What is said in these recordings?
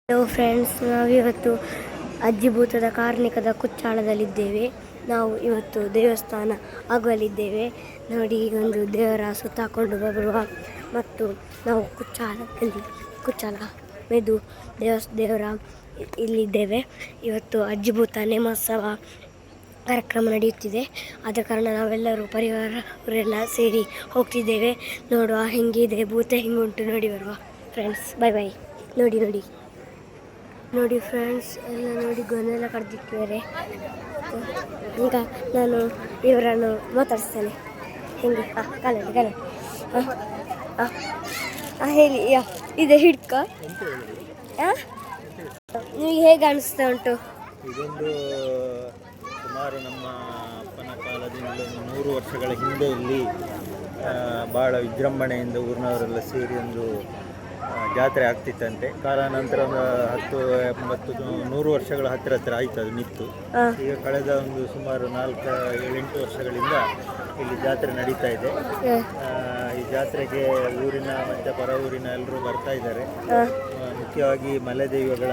Hello friends, ನಾವಿವತ್ತು ಅಜ್ಜಿಭೂತದ ಕಾರ್ಣಿಕದ ಕುಚ್ಚಾಳದಲ್ಲಿದ್ದೇವೆ. ನಾವು ಇವತ್ತು ದೇವಸ್ಥಾನ ಆಗುವಲ್ಲಿದ್ದೇವೆ. ನೋಡಿ, ಒಂದು ದೇವರ ಸುತ್ತಾಕೊಂಡು ಬರುವ ಮತ್ತು ನಾವು ಕುಚ್ಚಾಲ ಮೆದು ದೇವರ ಇಲ್ಲಿದ್ದೇವೆ. ಇವತ್ತು ಅಜ್ಜಿಭೂತ ನೇಮೋತ್ಸವ ಕಾರ್ಯಕ್ರಮ ನಡೆಯುತ್ತಿದೆ. ಆದ ಕಾರಣ ನಾವೆಲ್ಲರೂ ಪರಿವಾರವರೆಲ್ಲ ಸೇರಿ ಹೋಗ್ತಿದ್ದೇವೆ. ನೋಡುವ ಹೆಂಗಿದೆ, ಭೂತ ಹೆಂಗುಂಟು ನೋಡಿ ಬರುವ ಫ್ರೆಂಡ್ಸ್. ಬಾಯ್. ನೋಡಿ ಫ್ರೆಂಡ್ಸ್, ಎಲ್ಲ ನೋಡಿ ಗೊನ್ನೆಲ್ಲ ಕಡ್ದಿಟ್ಟಿದ್ದಾರೆ. ಈಗ ನಾನು ಇವರನ್ನು ಮಾತಾಡಿಸ್ತೇನೆ. ಹೆಂಗೆ ಕಾಲ ಹೇಳಿ, ಇದೆ ಹಿಡ್ಕ ನಿಮಗೆ ಹೇಗೆ ಅನಿಸ್ತಾ ಉಂಟು? ಇದೊಂದು ಸುಮಾರು ನಮ್ಮ ಅಪ್ಪನ ಕಾಲದಿಂದ 100 ವರ್ಷಗಳ ಹಿಂದೆ ಇಲ್ಲಿ ಭಾಳ ವಿಜೃಂಭಣೆಯಿಂದ ಊರಿನವರೆಲ್ಲ ಸೇರಿ ಒಂದು ಜಾತ್ರೆ ಆಗ್ತಿತ್ತಂತೆ. ಕಾಲಾನಂತರ ಒಂದು 100 ವರ್ಷಗಳ ಹತ್ತಿರ ಆಯ್ತು ಅದು ನಿಂತು. ಈಗ ಕಳೆದ ಒಂದು ಸುಮಾರು 4-7-8 ವರ್ಷಗಳಿಂದ ಇಲ್ಲಿ ಜಾತ್ರೆ ನಡೀತಾ ಇದೆ. ಈ ಜಾತ್ರೆಗೆ ಊರಿನ ಮತ್ತು ಪರ ಊರಿನ ಎಲ್ಲರೂ ಬರ್ತಾ ಇದ್ದಾರೆ. ಮುಖ್ಯವಾಗಿ ಮಲೆದೈವಗಳ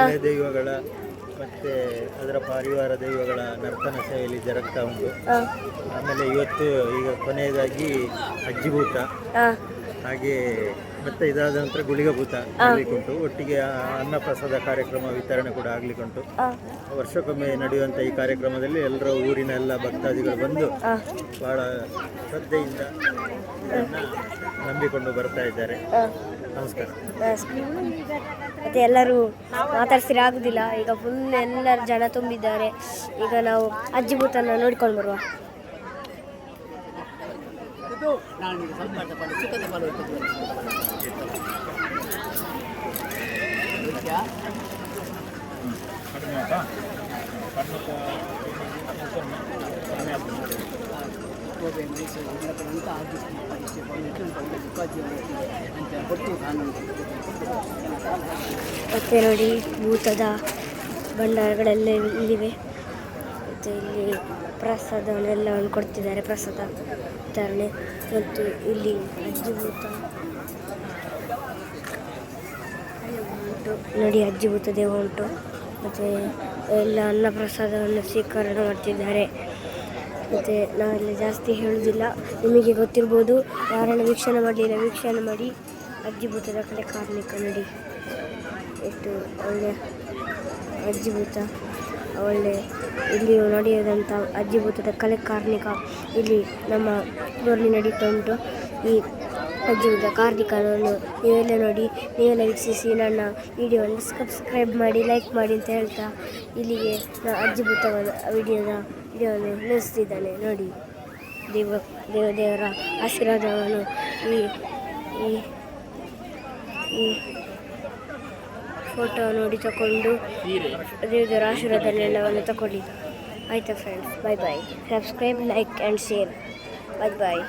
ಮಲೆದೈವಗಳ ಮತ್ತು ಅದರ ಪರಿವಾರ ದೈವಗಳ ನರ್ತನ ಶೈಲಿ ಜರುಗ್ತಾ ಉಂಟು. ಆಮೇಲೆ ಇವತ್ತು ಈಗ ಕೊನೆಯದಾಗಿ ಅಜ್ಜಿಭೂತ, ಹಾಗೆ ಮತ್ತೆ ಇದಾದ ನಂತರ ಗುಳಿಗಭೂತ ಆಗಲಿಕ್ಕುಂಟು. ಒಟ್ಟಿಗೆ ಅನ್ನಪ್ರಸಾದ ಕಾರ್ಯಕ್ರಮ ವಿತರಣೆ ಕೂಡ ಆಗಲಿಕ್ಕುಂಟು. ವರ್ಷಕ್ಕೊಮ್ಮೆ ನಡೆಯುವಂಥ ಈ ಕಾರ್ಯಕ್ರಮದಲ್ಲಿ ಎಲ್ಲರೂ ಊರಿನ ಎಲ್ಲ ಭಕ್ತಾದಿಗಳು ಬಂದು ಬಹಳ ಶ್ರದ್ಧೆಯಿಂದ ಇದನ್ನು ನಂಬಿಕೊಂಡು ಬರ್ತಾ ಇದ್ದಾರೆ. ನಮಸ್ಕಾರ. ಮತ್ತೆ ಎಲ್ಲರೂ ಮಾತಾಡ್ಸಿದ್ರೆ ಆಗುದಿಲ್ಲ, ಈಗ ಫುಲ್ ಎಲ್ಲರೂ ಜನ ತುಂಬಿದ್ದಾರೆ. ಈಗ ನಾವು ಅಜ್ಜಿಭೂತನ ನೋಡ್ಕೊಂಡು ಬರುವ. ಮತ್ತೆ ನೋಡಿ, ಭೂತದ ಭಂಡಾರಗಳೆಲ್ಲ ಇಲ್ಲಿವೆ. ಮತ್ತು ಇಲ್ಲಿ ಪ್ರಸಾದವನ್ನೆಲ್ಲವನ್ನು ಕೊಡ್ತಿದ್ದಾರೆ, ಪ್ರಸಾದ ವಿತರಣೆ. ಮತ್ತು ಇಲ್ಲಿ ಅಜ್ಜಿಭೂತ ಉಂಟು ನೋಡಿ, ಅಜ್ಜಿಭೂತ ದೇವ ಉಂಟು. ಮತ್ತು ಎಲ್ಲ ಅನ್ನ ಪ್ರಸಾದವನ್ನು ಸ್ವೀಕರಣೆ ಮಾಡ್ತಿದ್ದಾರೆ. ಮತ್ತು ನಾವೆಲ್ಲ ಜಾಸ್ತಿ ಹೇಳೋದಿಲ್ಲ, ನಿಮಗೆ ಗೊತ್ತಿರ್ಬೋದು. ಯಾರನ್ನು ವೀಕ್ಷಣೆ ಮಾಡಲಿಲ್ಲ, ವೀಕ್ಷಣೆ ಮಾಡಿ. ಅಜ್ಜಿಭೂತದ ಕಡೆ ಕಾರ್ಣಿಕ ನೋಡಿ, ಎಷ್ಟು ಒಳ್ಳೆಯ ಅಜ್ಜಿಭೂತ, ಒಳ್ಳೆ ಇಲ್ಲಿ ನಡೆಯೋದಂಥ ಅಜ್ಜಿಭೂತದ ಕಲೆ ಕಾರ್ಣಿಕ ಇಲ್ಲಿ ನಮ್ಮ ಊರಲ್ಲಿ ನಡೀತಾ ಉಂಟು. ಈ ಅಜ್ಜಿಭೂತ ಕಾರ್ಣಿಕನನ್ನು ನೀವೆಲ್ಲ ನೋಡಿ, ನೀವೆಲ್ಲ ವೀಕ್ಷಿಸಿ ನನ್ನ ವಿಡಿಯೋವನ್ನು ಸಬ್ಸ್ಕ್ರೈಬ್ ಮಾಡಿ, ಲೈಕ್ ಮಾಡಿ ಅಂತ ಹೇಳ್ತಾ ಇಲ್ಲಿಗೆ ನಾನು ಅಜ್ಜಿಭೂತವನ್ನು ವಿಡಿಯೋವನ್ನು ನಿಲ್ಲಿಸ್ತಿದ್ದಾನೆ. ನೋಡಿ, ದೇವರ ಆಶೀರ್ವಾದವನ್ನು ಈ ಫೋಟೋ ನೋಡಿ ತಗೊಂಡು ದೇವರ ಆಶೀರ್ವಾದನೆಲ್ಲವನ್ನು ತಗೊಳ್ಳಿ. ಆಯಿತಾ friends? Bye. Subscribe, like and share. Bye.